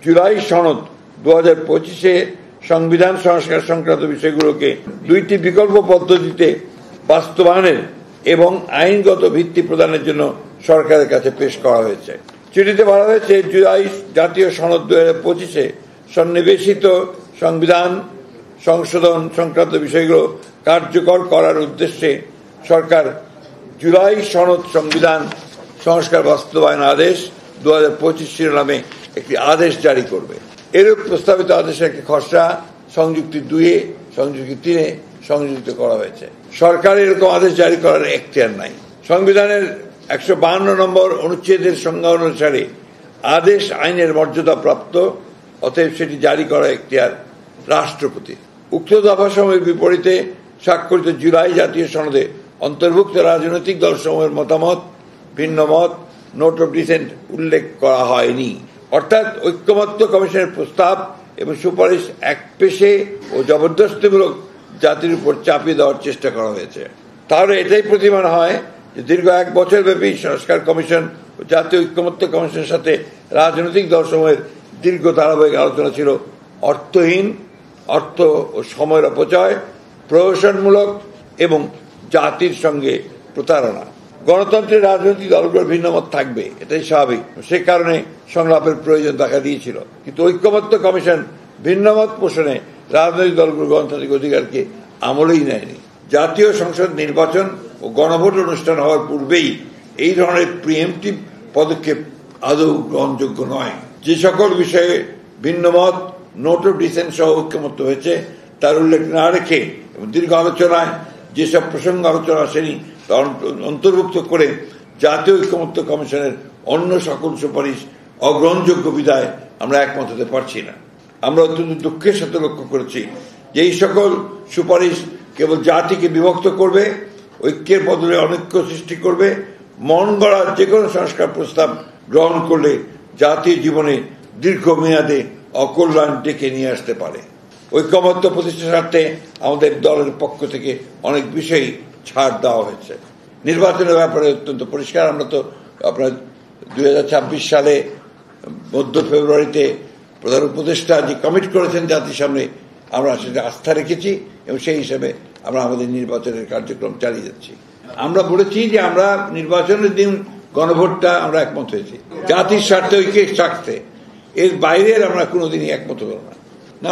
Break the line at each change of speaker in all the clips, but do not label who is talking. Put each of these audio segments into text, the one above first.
জুলাই সনদ 2025-এ সংবিধান সংস্কার সংক্রান্ত বিষয়গুলোকে দুইটি বিকল্প পদ্ধতিতে বাস্তবায়নের এবং আইনগত ভিত্তি প্রদানের জন্য সরকারের কাছে পেশ করা হয়েছে। চিঠিতে বলা হয়েছে, জুলাই জাতীয় সনদ 2025-এ সন্নিবেশিত সংবিধান সংশোধন সংক্রান্ত বিষয়গুলো কার্যকর করার উদ্দেশ্যে সরকার জুলাই সনদ সংবিধান সংস্কার বাস্তবায়ন আদেশ 2025 শিরোনামে একটি আদেশ জারি করবে। এরূপ প্রস্তাবিত আদেশের একটি খসড়া সংযুক্তি 2-এ, সংযুক্তি 3-এ সংযোজিত করা হয়েছে। সরকার এরকম আদেশ জারি করার এখতিয়ার নাই। সংবিধানের 152 নম্বর অনুচ্ছেদের সংজ্ঞা অনুসারে আদেশ আইনের মর্যাদা প্রাপ্ত, অতএব সেটি জারি করার এখতিয়ার রাষ্ট্রপতি। উক্ত দফাসমূহের বিপরীতে স্বাক্ষরিত জুলাই জাতীয় সনদে অন্তর্ভুক্ত রাজনৈতিক দলসমূহের মতামত, ভিন্ন মত, নোট অফ ডিসেন্ট উল্লেখ করা হয়নি। অর্থাৎ ঐক্যমত্য কমিশনের প্রস্তাব এবং সুপারিশ একপেশে ও জবরদস্তিমূলক জাতির উপর চাপিয়ে দেওয়ার চেষ্টা করা হয়েছে। তাহলে এটাই প্রতীয়মান হয় যে দীর্ঘ 1 বছর ব্যাপী সংস্কার কমিশন ও জাতীয় ঐক্যমত্য কমিশনের সাথে রাজনৈতিক দলসমূহের দীর্ঘ ধারাবাহিক আলোচনা ছিল অর্থহীন, অর্থ ও সময়ের অপচয়, প্রহসনমূলক এবং জাতির সঙ্গে প্রতারণা। গণতন্ত্রের রাজনৈতিক দলগুলোর ভিন্নমত থাকবে, এটাই স্বাভাবিক। সে কারণে সংলাপের প্রয়োজন দেখা দিয়েছিল। কিন্তু ঐক্যমত্য কমিশন ভিন্নমত পোষণে রাজনৈতিক দলগুলোর গণতান্ত্রিক অধিকারকে আমলেই নেয়নি। জাতীয় সংসদ নির্বাচন ও গণভোট অনুষ্ঠান হওয়ার পূর্বেই এই ধরনের প্রিএমটিভ পদক্ষেপ আদৌ গ্রহণযোগ্য নয়। যে সকল বিষয়ে ভিন্নমত, নোট অফ ডিসেন্ট সহ ঐক্যমত্য হয়েছে তার উল্লেখ না রেখে এবং দীর্ঘ আলোচনায় যেসব প্রসঙ্গ আলোচনা আসেনি তা অন্তর্ভুক্ত করে জাতীয় ঐক্যমত্য কমিশনের অন্য সকল সুপারিশ অগ্রহণযোগ্য বিধায় আমরা একমত হতে পারছি না। আমরা অত্যন্ত দুঃখের সাথে লক্ষ্য করেছি যে এই সকল সুপারিশ কেবল জাতিকে বিভক্ত করবে, ঐক্যের বদলে অনৈক্য সৃষ্টি করবে। মন গড়া যে কোনো সংস্কার প্রস্তাব গ্রহণ করলে জাতীয় জীবনে দীর্ঘমেয়াদে অকল্যাণ ডেকে নিয়ে আসতে পারে। ঐক্যমত্য প্রতিষ্ঠার স্বার্থে আমাদের দলের পক্ষ থেকে অনেক বিষয়ই ছাড় দেওয়া হয়েছে। নির্বাচনের ব্যাপারে অত্যন্ত পরিষ্কার। আমরা তো আপনার 2026 সালে মধ্য ফেব্রুয়ারিতে প্রধান উপদেষ্টা যে কমিট করেছেন জাতির সামনে, আমরা সেটা আস্থা রেখেছি এবং সেই হিসাবে আমরা আমাদের নির্বাচনের কার্যক্রম চালিয়ে যাচ্ছি। আমরা বলেছি যে আমরা নির্বাচনের দিন গণভোটটা আমরা একমত হয়েছি জাতির স্বার্থে, ঐক্যের স্বার্থে। এর বাইরের আমরা কোনোদিনই একমত হব না।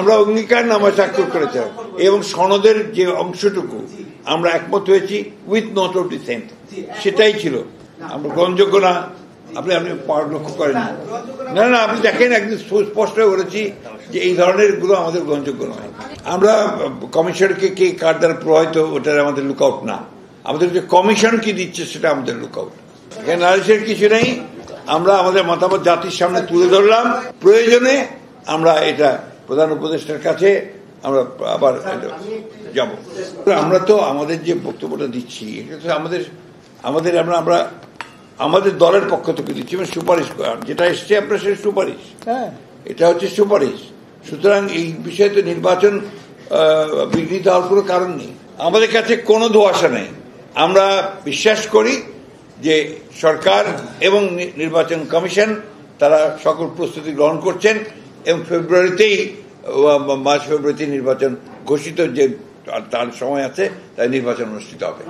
আমরা অঙ্গীকারনামা স্বাক্ষর করেছি এবং সনদের যে অংশটুকু আমরা একমত হয়েছি উইথ নোট অফ ডিসেন্ট, সেটাই ছিল আমরা গ্রহণযোগ্য না। আপনি লক্ষ্য করেন না, না আপনি দেখেন একদিন স্পষ্ট বলেছি যে এই ধরনের গুলো আমাদের গ্রহণযোগ্য নয়। আমরা কমিশনকে কে কার দ্বারা প্রভাবিত ওটার আমাদের লুকআউট না, আমাদের যে কমিশন কি দিচ্ছে সেটা আমাদের লুকআউট। এখানে নালিশের কিছু নেই। আমরা আমাদের মতামত জাতির সামনে তুলে ধরলাম, প্রয়োজনে আমরা এটা প্রধান উপদেষ্টার কাছে আমরা আবার যাব। আমরা তো আমাদের যে বক্তব্যটা দিচ্ছি এটা তো আমাদের আমরা আমাদের দলের পক্ষ থেকে দিচ্ছি, মানে সুপারিশ যেটা এসছে আপনার সেই সুপারিশ, এটা হচ্ছে সুপারিশ। সুতরাং এই বিষয়ে তো নির্বাচন বিঘ্নিত হওয়ার কোনো কারণ নেই। আমাদের কাছে কোনো ধোঁয়াশা নেই। আমরা বিশ্বাস করি যে সরকার এবং নির্বাচন কমিশন তারা সকল প্রস্তুতি গ্রহণ করছেন এবং মার্চ ফেব্রুয়ারিতে নির্বাচন ঘোষিত যে তার সময় আছে তাই নির্বাচন অনুষ্ঠিত হবে।